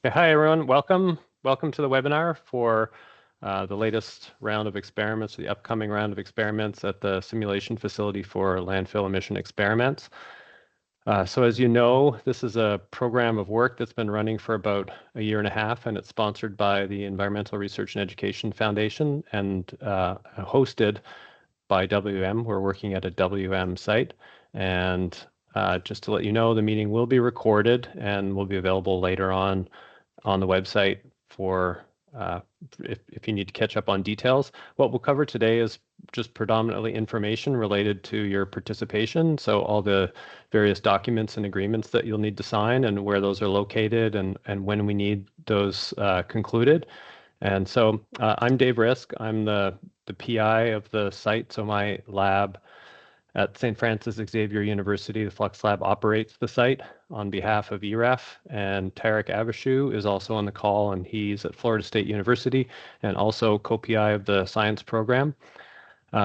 Okay, hi everyone, welcome. Welcome to the webinar for the latest round of experiments, the upcoming round of experiments at the simulation facility for landfill emission experiments. So as you know, this is a program of work that's been running for about a year and a half, and it's sponsored by the Environmental Research and Education Foundation and hosted by WM. We're working at a WM site, and just to let you know, the meeting will be recorded and will be available later on the website for if you need to catch up on details. What we'll cover today is just predominantly information related to your participation. So all the various documents and agreements that you'll need to sign and where those are located and when we need those concluded. And so I'm Dave Risk. I'm the PI of the site. So my lab at St. Francis Xavier University, the FluxLab operates the site on behalf of EREF, and Tarek Avashu is also on the call, and he's at Florida State University and also co-PI of the science program.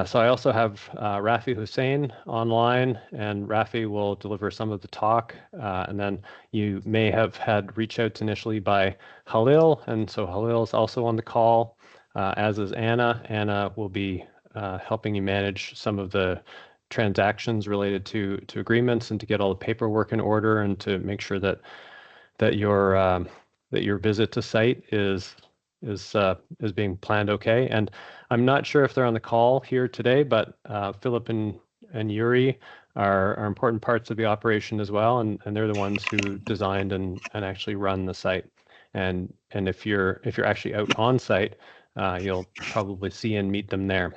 So I also have Rafi Hussein online, and Rafi will deliver some of the talk. And then you may have had reach outs initially by Halil, and so Halil is also on the call, as is Anna. Anna will be helping you manage some of the transactions related to agreements and to get all the paperwork in order and to make sure that your visit to site is being planned okay. And I'm not sure if they're on the call here today, but Philip and Yuri are important parts of the operation as well, and they're the ones who designed and actually run the site. And if you're actually out on site, you'll probably see and meet them there.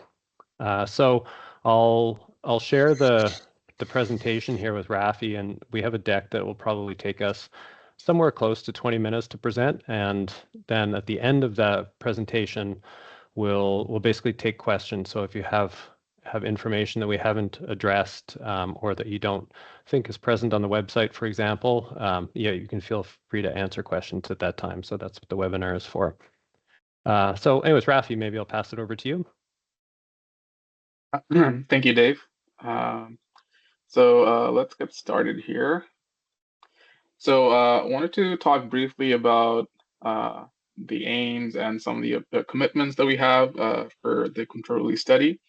So I'll share the presentation here with Rafi, and we have a deck that will probably take us somewhere close to 20 minutes to present. And then at the end of the presentation, we'll basically take questions. So if you have information that we haven't addressed or that you don't think is present on the website, for example, yeah, you can feel free to answer questions at that time. So that's what the webinar is for. So anyways, Rafi, maybe I'll pass it over to you. Thank you, Dave. So let's get started here. So I wanted to talk briefly about the aims and some of the commitments that we have for the control release study.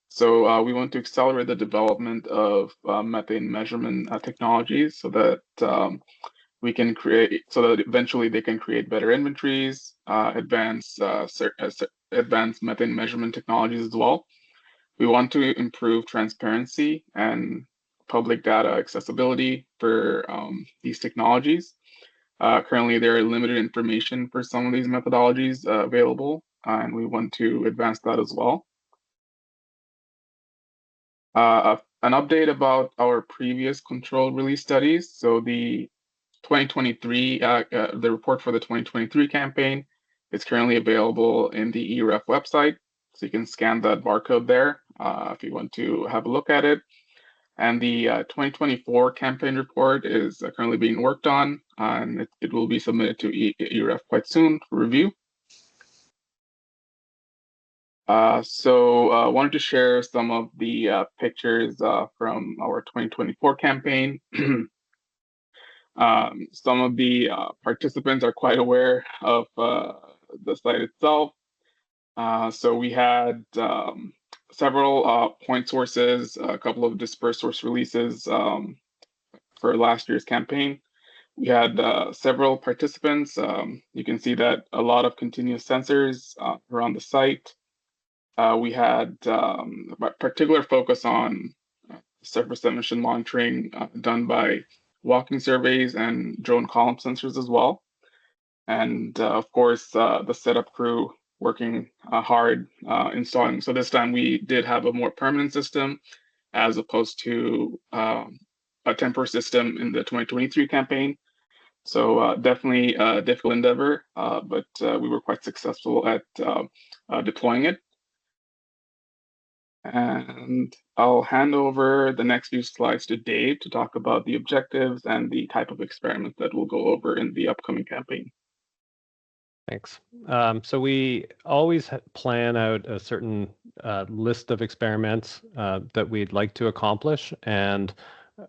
So we want to accelerate the development of methane measurement technologies so that we can create, so that eventually they can create better inventories, advanced methane measurement technologies as well. We want to improve transparency and public data accessibility for these technologies. Currently, there are limited information for some of these methodologies available, and we want to advance that as well. An update about our previous controlled release studies. So the 2023, the report for the 2023 campaign is currently available in the EREF website. So you can scan that barcode there if you want to have a look at it. And the 2024 campaign report is currently being worked on, and it will be submitted to EREF quite soon for review. So I wanted to share some of the pictures from our 2024 campaign. Some of the participants are quite aware of the site itself. So we had several point sources, a couple of dispersed source releases for last year's campaign. We had several participants. You can see that a lot of continuous sensors were on the site. We had a particular focus on surface emission monitoring done by walking surveys and drone column sensors as well. And of course, the setup crew working hard installing. So this time we did have a more permanent system as opposed to a temporary system in the 2023 campaign. So definitely a difficult endeavor, but we were quite successful at deploying it. And I'll hand over the next few slides to Dave to talk about the objectives and the type of experiments that we'll go over in the upcoming campaign. Thanks. So we always plan out a certain list of experiments that we'd like to accomplish, and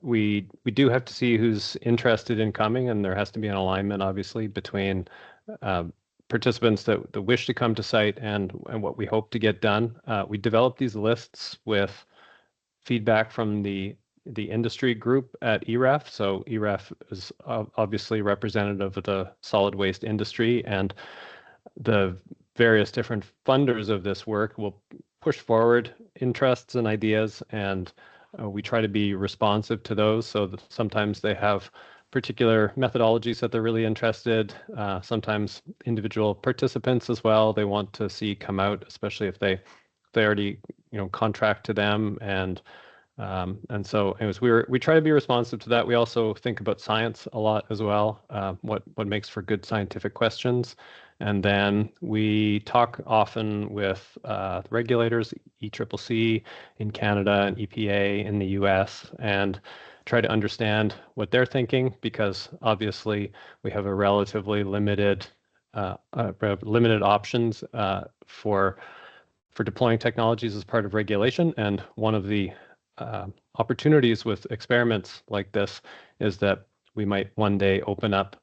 we do have to see who's interested in coming, and there has to be an alignment, obviously, between uh, participants that wish to come to site and what we hope to get done. We develop these lists with feedback from the industry group at EREF. So EREF is obviously representative of the solid waste industry, and the various different funders of this work will push forward interests and ideas, and we try to be responsive to those. So that sometimes they have particular methodologies that they're really interested. Sometimes individual participants as well, they want to see come out, especially if they already contract to them. And so anyways, we try to be responsive to that. We also think about science a lot as well, what makes for good scientific questions. And then we talk often with regulators, ECCC in Canada and EPA in the US, and try to understand what they're thinking, because obviously we have a relatively limited limited options for deploying technologies as part of regulation. And one of the opportunities with experiments like this is that we might one day open up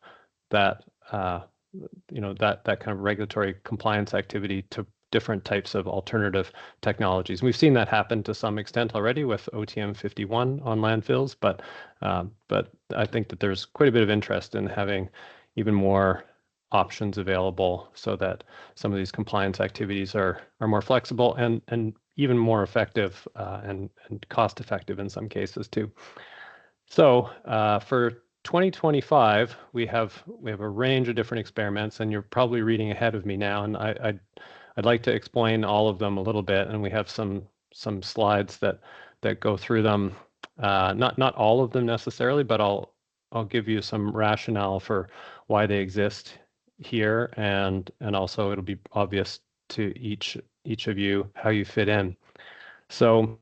that that kind of regulatory compliance activity to different types of alternative technologies. We've seen that happen to some extent already with OTM 51 on landfills, but I think that there's quite a bit of interest in having even more options available so that some of these compliance activities are more flexible and even more effective and cost effective in some cases too. So for 2025, we have a range of different experiments, and you're probably reading ahead of me now, and I'd like to explain all of them a little bit, and we have some slides that go through them. Not all of them necessarily, but I'll give you some rationale for why they exist here, and also it'll be obvious to each of you how you fit in. So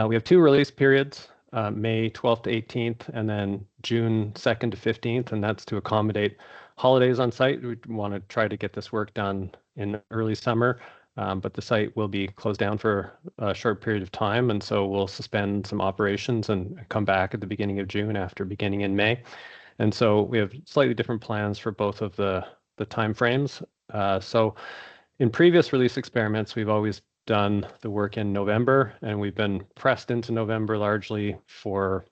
we have two release periods, May 12th to 18th, and then June 2nd to 15th, and that's to accommodate holidays on site. We want to try to get this work done in early summer, but the site will be closed down for a short period of time, and so we'll suspend some operations and come back at the beginning of June after beginning in May. And so we have slightly different plans for both of the time frames. So in previous release experiments, we've always done the work in November, and we've been pressed into November largely for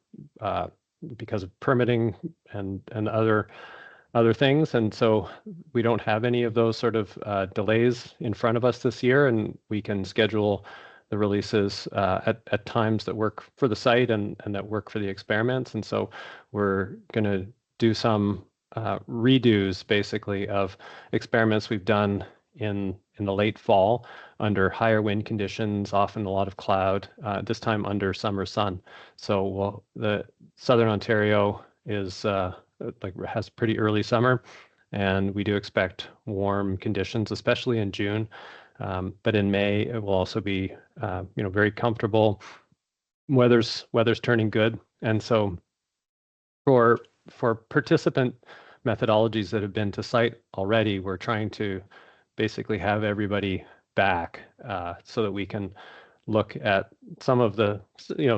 because of permitting and other things. And so we don't have any of those sort of delays in front of us this year, and we can schedule the releases at times that work for the site and that work for the experiments. And so we're going to do some redos basically of experiments we've done in the late fall under higher wind conditions, often a lot of cloud, this time under summer sun. So the Southern Ontario is has pretty early summer, and we do expect warm conditions, especially in June. But in May, it will also be very comfortable. Weather's turning good, and so for participant methodologies that have been to site already, we're trying to basically have everybody back so that we can look at some of the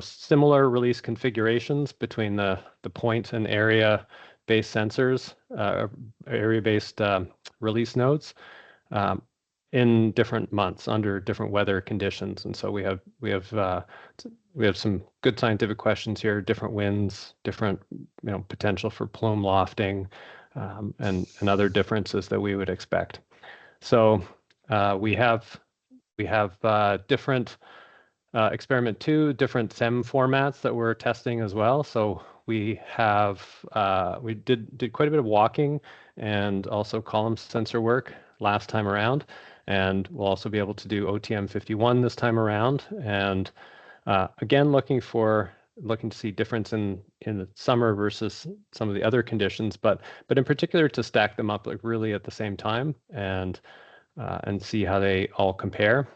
similar release configurations between the point and area based sensors, area based release nodes in different months under different weather conditions. And so we have some good scientific questions here, different winds, different potential for plume lofting, and other differences that we would expect. So we have different experiment 2, different SEM formats that we're testing as well. So we did quite a bit of walking and also column sensor work last time around, and we'll also be able to do OTM 51 this time around. And again, looking to see difference in the summer versus some of the other conditions, but in particular to stack them up like really at the same time and see how they all compare,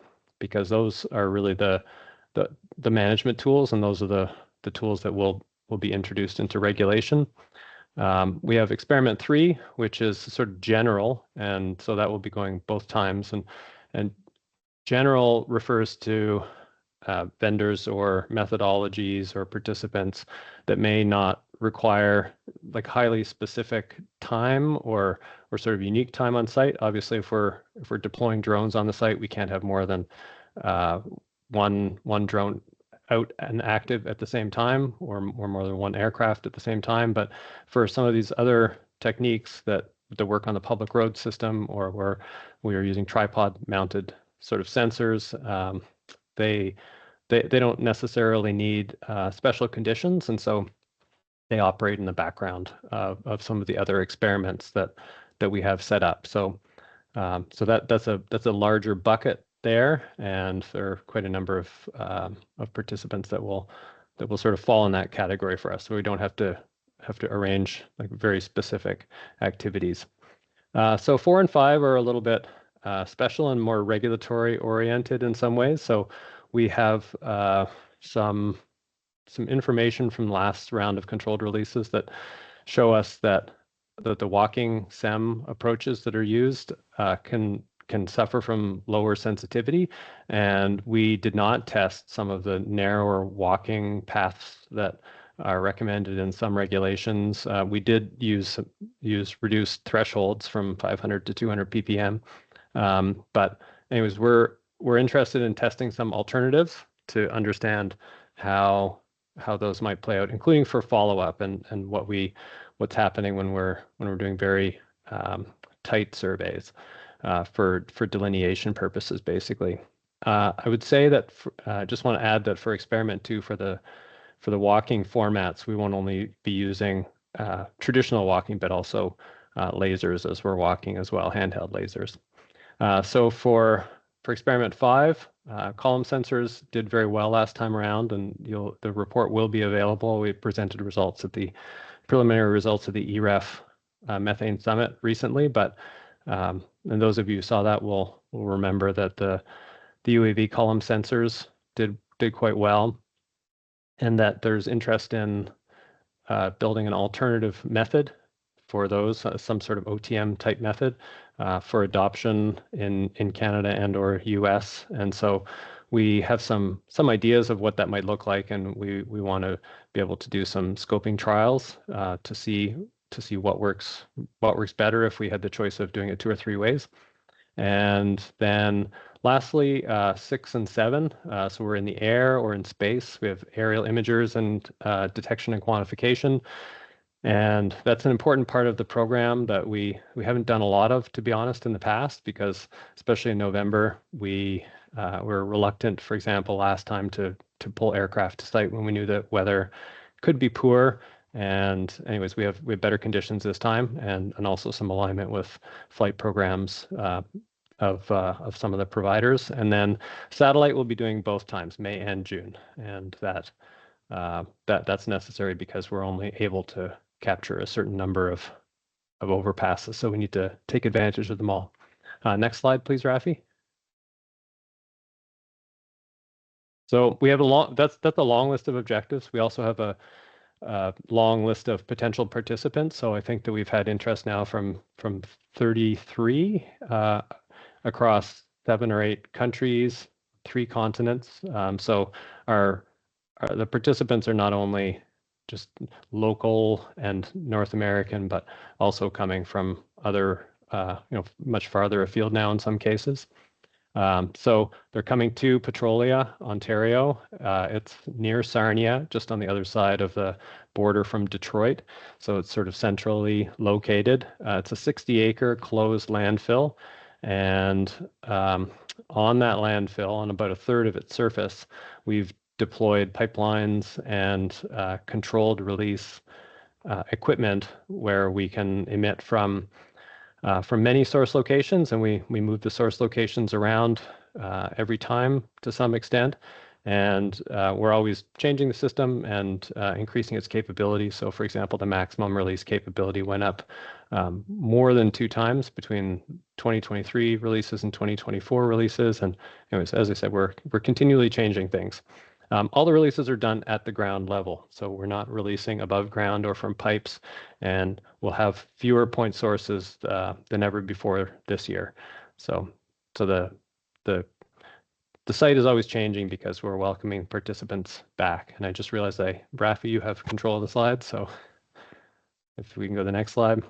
because those are really the management tools, and those are the tools that will be introduced into regulation. We have experiment 3, which is sort of general, and so that will be going both times. And general refers to vendors or methodologies or participants that may not require like highly specific time or sort of unique time on site. Obviously, if we're deploying drones on the site, we can't have more than uh, one drone out and active at the same time, or more than one aircraft at the same time. But for some of these other techniques that work on the public road system, or where we are using tripod mounted sort of sensors, they they don't necessarily need special conditions, and so they operate in the background of some of the other experiments that we have set up. So so that's a larger bucket there, and there are quite a number of participants that will sort of fall in that category for us. So we don't have to arrange like very specific activities. So 4 and 5 are a little bit special and more regulatory oriented in some ways. So we have some information from last round of controlled releases that show us that the walking SEM approaches that are used can suffer from lower sensitivity, and we did not test some of the narrower walking paths that are recommended in some regulations. We did use reduced thresholds from 500 to 200 ppm, but anyways, we're interested in testing some alternatives to understand how those might play out, including for follow-up and what's happening when we're doing very tight surveys for delineation purposes, basically. I would say that I just want to add that for experiment 2, for the walking formats, we won't only be using traditional walking, but also lasers as we're walking as well, handheld lasers. So for experiment 5, column sensors did very well last time around, and the report will be available. We presented results at the preliminary results of the EREF methane summit recently, but and those of you who saw that will remember that the UAV column sensors did quite well, and that there's interest in building an alternative method for those, some sort of OTM type method for adoption in Canada and or US. And so we have some ideas of what that might look like, and we want to be able to do some scoping trials to see what works better if we had the choice of doing it 2 or 3 ways. And then lastly, 6 and 7. So we're in the air or in space. We have aerial imagers and detection and quantification. And that's an important part of the program that we haven't done a lot of, to be honest, in the past, because especially in November, we were reluctant, for example, last time to pull aircraft to site when we knew that weather could be poor. And anyways, we have better conditions this time, and also some alignment with flight programs of some of the providers. And then satellite will be doing both times, May and June, and that's necessary because we're only able to capture a certain number of overpasses, so we need to take advantage of them all. Next slide, please, Rafi. So we have that's a long list of objectives. We also have a long list of potential participants. So I think that we've had interest now from 33 across 7 or 8 countries, 3 continents. So the participants are not only just local and North American, but also coming from other, much farther afield now in some cases. So they're coming to Petrolia, Ontario. It's near Sarnia, just on the other side of the border from Detroit. So it's sort of centrally located. It's a 60-acre closed landfill. And on that landfill, on about 1/3 of its surface, we've deployed pipelines and controlled release equipment where we can emit from many source locations, and we move the source locations around every time to some extent. And we're always changing the system and increasing its capability. So for example, the maximum release capability went up more than 2 times between 2023 releases and 2024 releases. And anyways, as I said, we're continually changing things. All the releases are done at the ground level, so we're not releasing above ground or from pipes, and we'll have fewer point sources than ever before this year. So the the site is always changing because we're welcoming participants back. And I just realized Rafi, you have control of the slides. So if we can go to the next slide.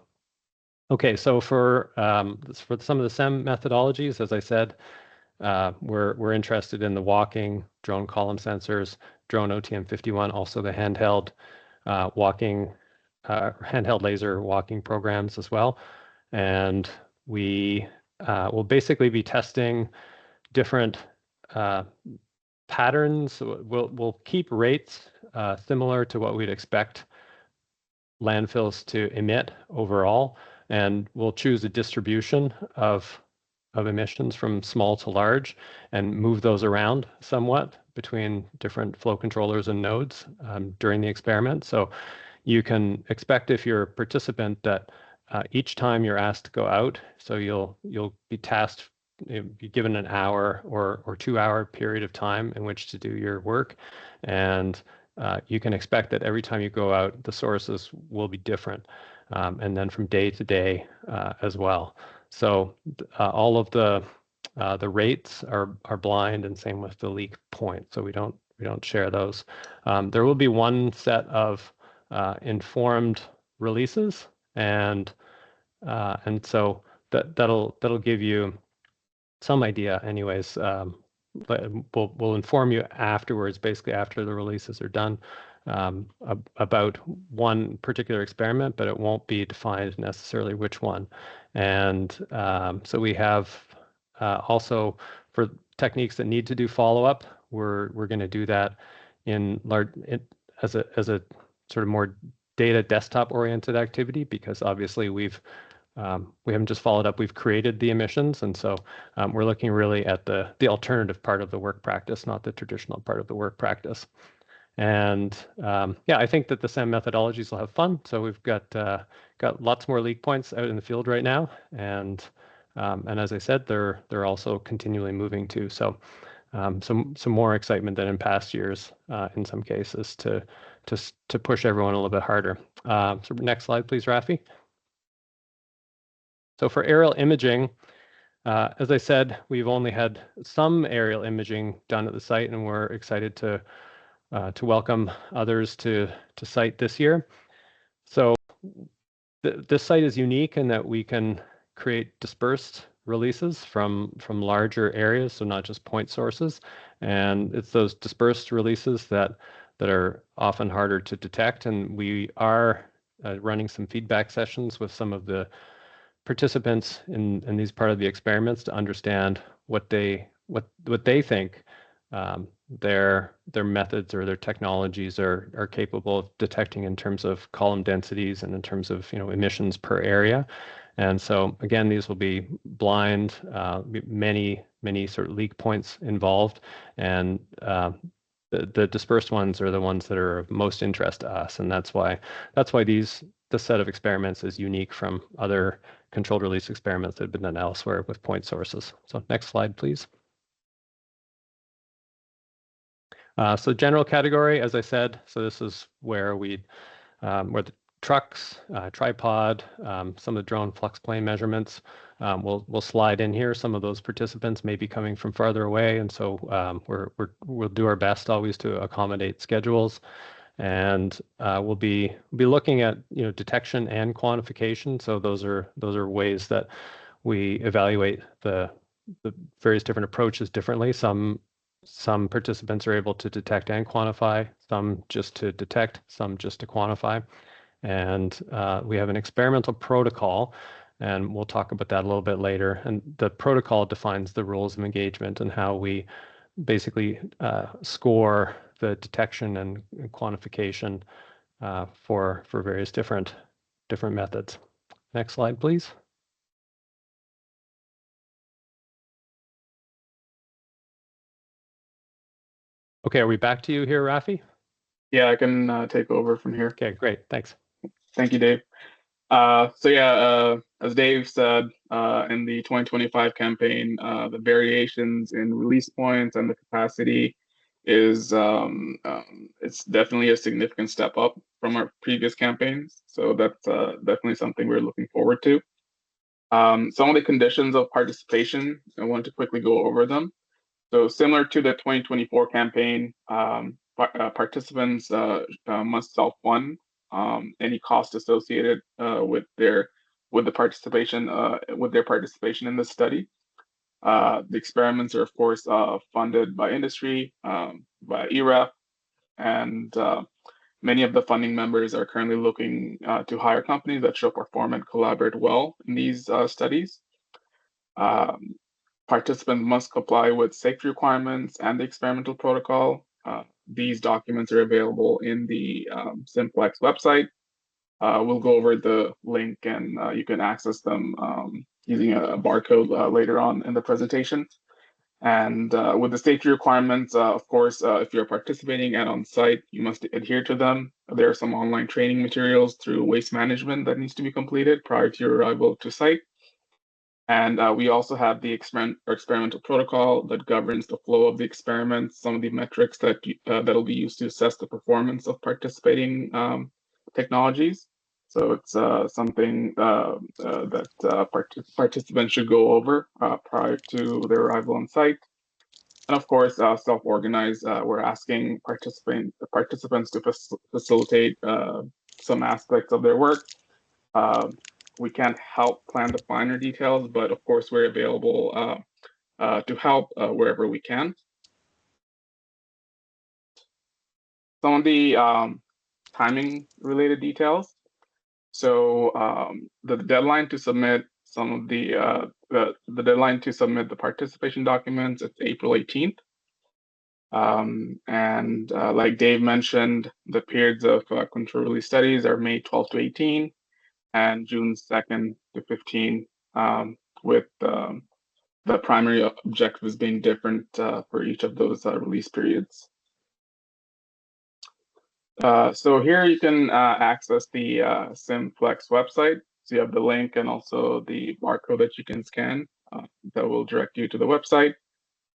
Okay, so for some of the SEM methodologies, as I said, we're interested in the walking drone column sensors, drone OTM51, also the handheld handheld laser walking programs as well. And we will basically be testing different patterns. We'll keep rates similar to what we'd expect landfills to emit overall, and we'll choose a distribution of emissions from small to large and move those around somewhat between different flow controllers and nodes during the experiment. So you can expect, if you're a participant, that each time you're asked to go out, so you'll be tasked, be given an hour or 2 hour period of time in which to do your work, and you can expect that every time you go out, the sources will be different, and then from day to day as well. So all of the rates are blind, and same with the leak point. So we don't share those. There will be one set of informed releases, and so that'll give you some idea, anyways. But we'll inform you afterwards, basically after the releases are done, about one particular experiment, but it won't be defined necessarily which one. And so we have also, for techniques that need to do follow-up, we're going to do that in large as a sort of more data desktop oriented activity, because obviously we haven't just followed up, we've created the emissions. And so we're looking really at the alternative part of the work practice, not the traditional part of the work practice. And yeah, I think that the SEM methodologies will have fun. So we've got lots more leak points out in the field right now. And as I said, they're also continually moving too. So some more excitement than in past years in some cases to push everyone a little bit harder. So next slide, please, Rafi. So for aerial imaging, as I said, we've only had some aerial imaging done at the site, and we're excited to welcome others to site this year. So this site is unique in that we can create dispersed releases from larger areas, so not just point sources. And it's those dispersed releases that are often harder to detect. And we are running some feedback sessions with some of the participants in these part of the experiments to understand what they think their methods or their technologies are capable of detecting in terms of column densities and in terms of emissions per area. And so again, these will be blind, many sort of leak points involved, and the dispersed ones are the ones that are of most interest to us, and that's why this set of experiments is unique from other controlled release experiments that have been done elsewhere with point sources. So next slide, please. So general category, as I said, so this is where where the trucks, tripod, some of the drone flux plane measurements, we'll slide in here. Some of those participants may be coming from farther away, and so we'll do our best always to accommodate schedules. And we'll be looking at detection and quantification. So those are ways that we evaluate the various different approaches differently. Some participants are able to detect and quantify, some just to detect, some just to quantify. And we have an experimental protocol, and we'll talk about that a little bit later. And the protocol defines the rules of engagement and how we basically score the detection and quantification for various different methods. Next slide, please. Okay, are we back to you here, Rafi? Yeah, I can take over from here. Okay, great, thanks. Thank you, Dave. So yeah, as Dave said, in the 2025 campaign, the variations in release points and the capacity is it's definitely a significant step up from our previous campaigns. So that's definitely something we're looking forward to. Some of the conditions of participation, I want to quickly go over them. So similar to the 2024 campaign, participants must self-fund any cost associated with their participation in the study. The experiments are, of course, funded by industry, by EREF, and many of the funding members are currently looking to hire companies that show perform and collaborate well in these studies. Um, Participants must comply with safety requirements and the experimental protocol. These documents are available in the SimFlex website. We'll go over the link and you can access them using a barcode later on in the presentation. And with the safety requirements, of course, if you're participating and on site, you must adhere to them. There are some online training materials through waste management that needs to be completed prior to your arrival to site. And we also have the experimental protocol that governs the flow of the experiments, some of the metrics that'll be used to assess the performance of participating technologies. So it's something that participants should go over prior to their arrival on site. And of course, self-organize. We're asking participants to facilitate some aspects of their work. We can't help plan the finer details, but of course, we're available to help wherever we can. Some of the timing related details. So the deadline to submit some of the deadline to submit the participation documents is April 18th. And like Dave mentioned, the periods of control release studies are May 12 to 18 and June 2nd to 15, with the primary objectives being different for each of those release periods. So here you can access the SimFlex website. So you have the link and also the barcode that you can scan that will direct you to the website.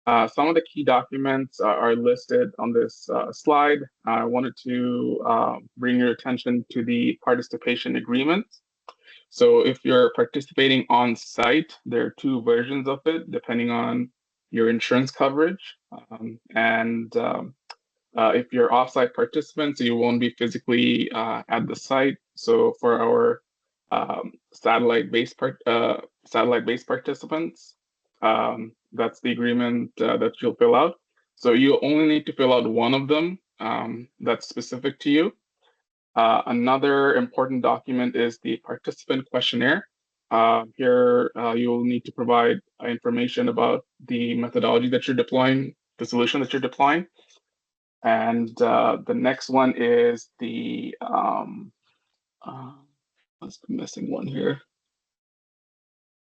Some of the key documents are listed on this slide. I wanted to bring your attention to the participation agreement. So if you're participating on site, there are two versions of it, depending on your insurance coverage. If you're offsite participants, you won't be physically at the site. So for our satellite-based participants, that's the agreement that you'll fill out. So you only need to fill out one of them that's specific to you. Another important document is the participant questionnaire. Here, you'll need to provide information about the methodology that you're deploying, the solution that you're deploying. And the next one is the, let's be missing one here.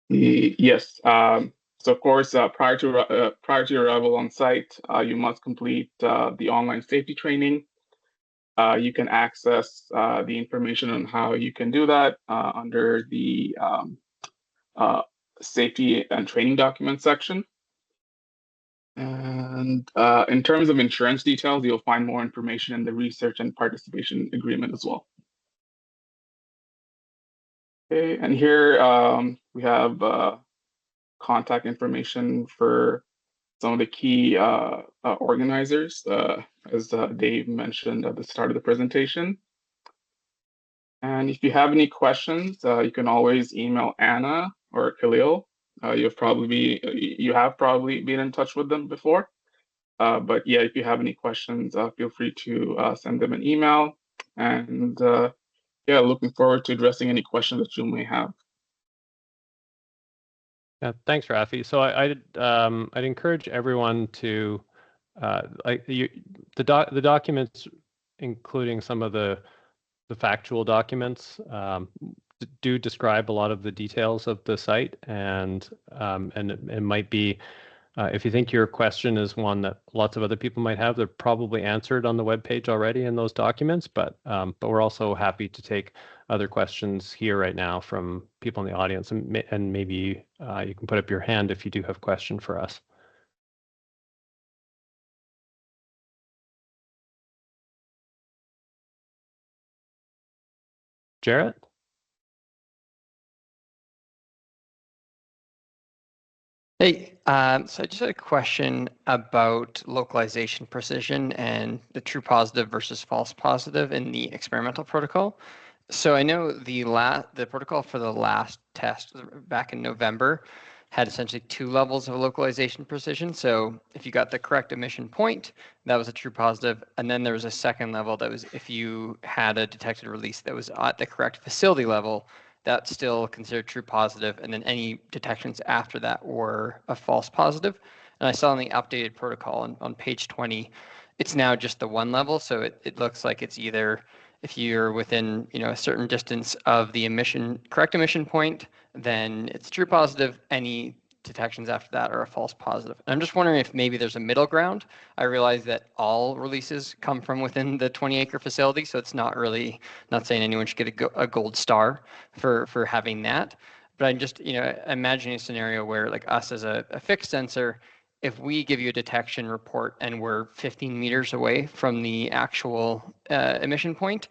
Yes. So of course, prior to your arrival on site, you must complete the online safety training. You can access the information on how you can do that under the safety and training document section. And in terms of insurance details, you'll find more information in the research and participation agreement as well. Okay, and here we have contact information for some of the key organizers, as Dave mentioned at the start of the presentation. And if you have any questions, you can always email Anna or Khalil. You have probably been in touch with them before. But yeah, if you have any questions, feel free to send them an email. And yeah, looking forward to addressing any questions that you may have. Yeah, thanks, Rafi. So I'd encourage everyone to the documents, including some of the factual documents, do describe a lot of the details of the site, and it might be, if you think your question is one that lots of other people might have, they're probably answered on the webpage already in those documents, but we're also happy to take other questions here right now from people in the audience, and maybe you can put up your hand if you do have a question for us. Jarrett? Hey, So I just had a question about localization precision and the true positive versus false positive in the experimental protocol. So I know the protocol for the last test back in November had essentially two levels of localization precision. So if you got the correct emission point, that was a true positive. And then there was a second level that was if you had a detected release that was at the correct facility level, that's still considered true positive. And then any detections after that were a false positive. And I saw in the updated protocol on page 20, it's now just the one level. So it looks like it's either if you're within a certain distance of the correct emission point, then it's true positive. Any detections after that are a false positive. And I'm just wondering if maybe there's a middle ground. I realize that all releases come from within the 20-acre facility, so it's not saying anyone should get a gold star for having that. But I'm just imagining a scenario where like us as a fixed sensor, if we give you a detection report and we're 15 meters away from the actual emission point,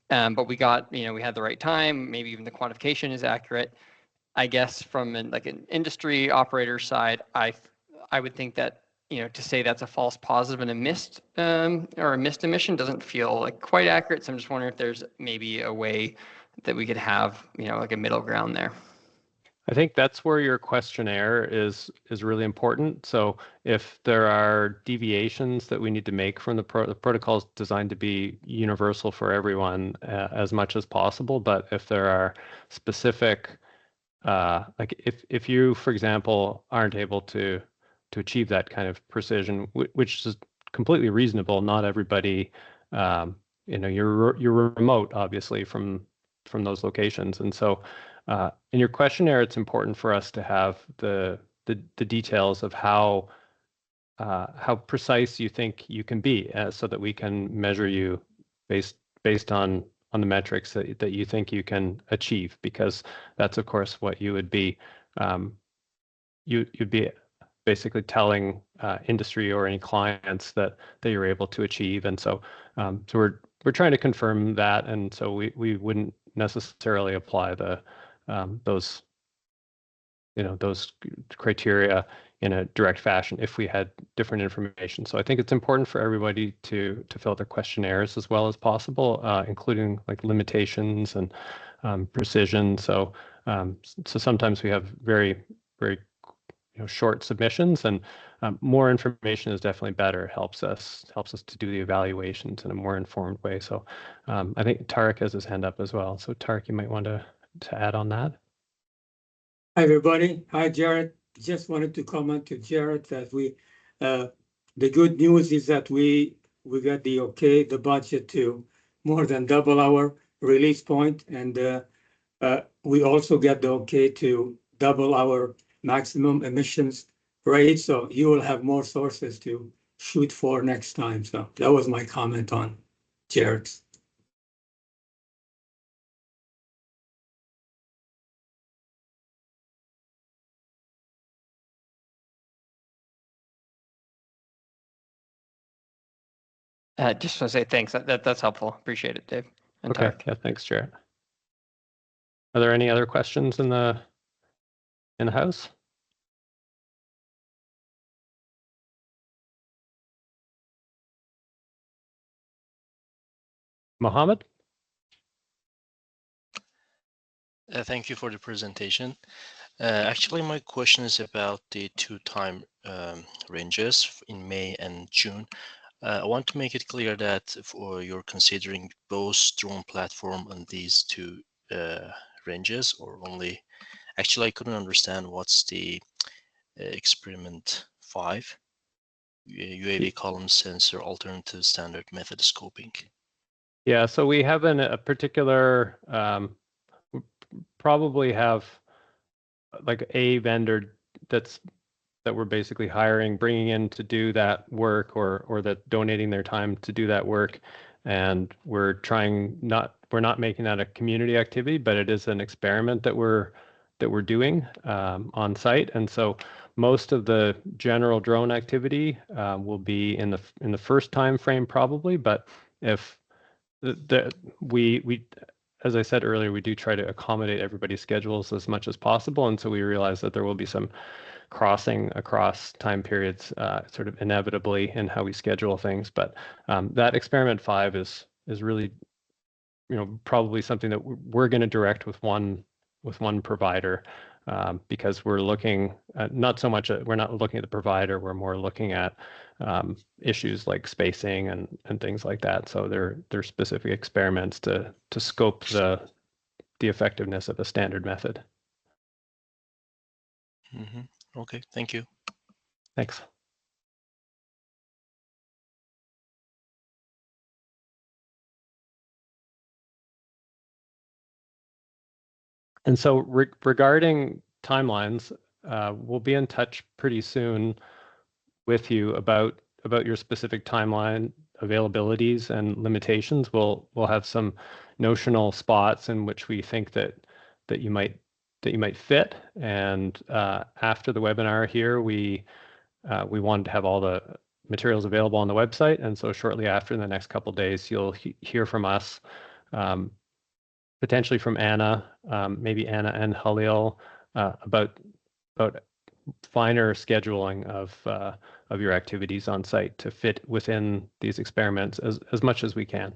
but we had the right time, maybe even the quantification is accurate. I guess from an industry operator side, I would think that to say that's a false positive and a missed or a missed emission doesn't feel like quite accurate. So I'm just wondering if there's maybe a way that we could have like a middle ground there. I think that's where your questionnaire is really important. So if there are deviations that we need to make from the protocol is designed to be universal for everyone as much as possible. But if there are specific, like if you, for example, aren't able to achieve that kind of precision, which is completely reasonable, not everybody, you're remote, obviously, from those locations, and so. In your questionnaire, it's important for us to have the details of how precise you think you can be, so that we can measure you based on the metrics that you think you can achieve. Because that's, of course, what you would be you'd be basically telling industry or any clients that you're able to achieve, and so we're trying to confirm that, and so we wouldn't necessarily apply those criteria in a direct fashion if we had different information. So I think it's important for everybody to fill their questionnaires as well as possible, including like limitations and precision. So sometimes we have very, very short submissions, and more information is definitely better. It helps us to do the evaluations in a more informed way. So I think Tarek has his hand up as well. So Tarek, you might want to add on that. Hi, everybody. Hi, Jared. Just wanted to comment to Jared that the good news is that we got the budget to more than double our release point, and we also get the okay to double our maximum emissions rate. So you will have more sources to shoot for next time. So that was my comment on Jared's. Just want to say thanks. That's helpful. Appreciate it, Dave. And Okay. Tarek. Yeah. Thanks, Jared. Are there any other questions in the house? Mohammed? Thank you for the presentation. Actually, my question is about the two time ranges in May and June. I want to make it clear that you're considering both drone platform on these two ranges, or only. Actually, I couldn't understand what's the experiment 5 UAV column sensor alternative standard method scoping. Yeah, so we have a particular probably have like a vendor that we're basically hiring, bringing in to do that work, or that donating their time to do that work. And we're not making that a community activity, but it is an experiment that we're doing on site. And so most of the general drone activity will be in the first time frame probably, but if we as I said earlier, we do try to accommodate everybody's schedules as much as possible, and so we realize that there will be some crossing across time periods sort of inevitably in how we schedule things. But that experiment 5 is really, probably something that we're going to direct with one provider, because we're looking at not so much we're not looking at the provider, we're more looking at issues like spacing and things like that. So they're specific experiments to scope the effectiveness of a standard method. Okay, thank you. Thanks. And so regarding timelines, we'll be in touch pretty soon with you about your specific timeline availabilities and limitations. We'll have some notional spots in which we think that you might fit. And after the webinar here, we wanted to have all the materials available on the website. And so shortly after, in the next couple of days, you'll hear from us, potentially from Anna, maybe Anna and Halil, about finer scheduling of your activities on site to fit within these experiments as much as we can.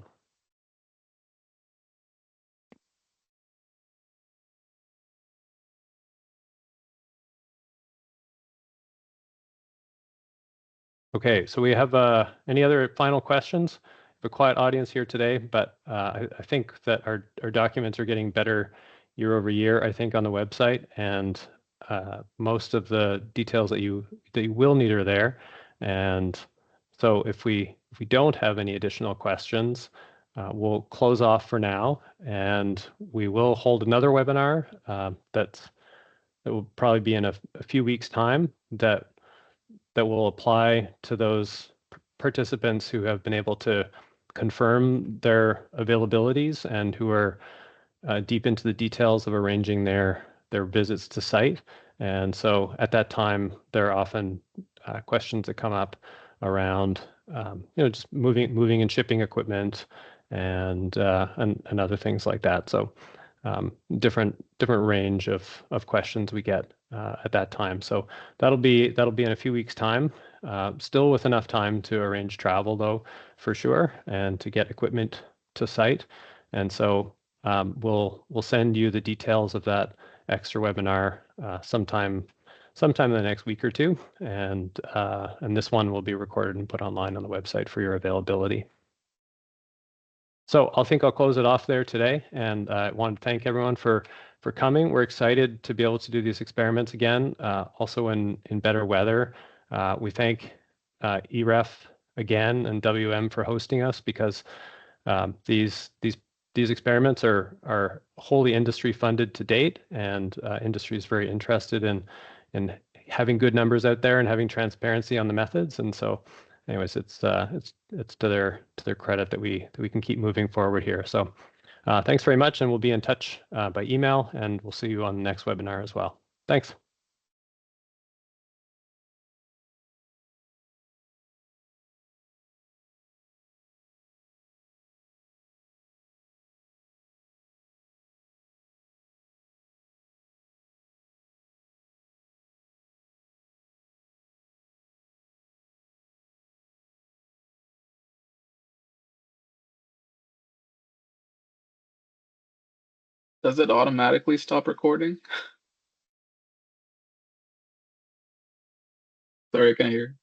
Okay, so we have any other final questions? We have a quiet audience here today, but I think that our documents are getting better year over year, I think, on the website, and most of the details that you will need are there. And so if we don't have any additional questions, we'll close off for now, and we will hold another webinar that will probably be in a few weeks' time that will apply to those participants who have been able to confirm their availabilities and who are deep into the details of arranging their visits to site. And so at that time, there are often questions that come up around just moving and shipping equipment and other things like that. So different range of questions we get at that time. So that'll be in a few weeks' time. Still with enough time to arrange travel, though, for sure, and to get equipment to site. And so we'll send you the details of that extra webinar sometime in the next week or two, and this one will be recorded and put online on the website for your availability. So I think I'll close it off there today, and I want to thank everyone for coming. We're excited to be able to do these experiments again, also in better weather. We thank EREF again and WM for hosting us, because these experiments are wholly industry funded to date, and industry is very interested in having good numbers out there and having transparency on the methods. And so anyways, it's to their credit that we can keep moving forward here. So thanks very much, and we'll be in touch by email, and we'll see you on the next webinar as well. Thanks. Does it automatically stop recording? Sorry, I can't hear.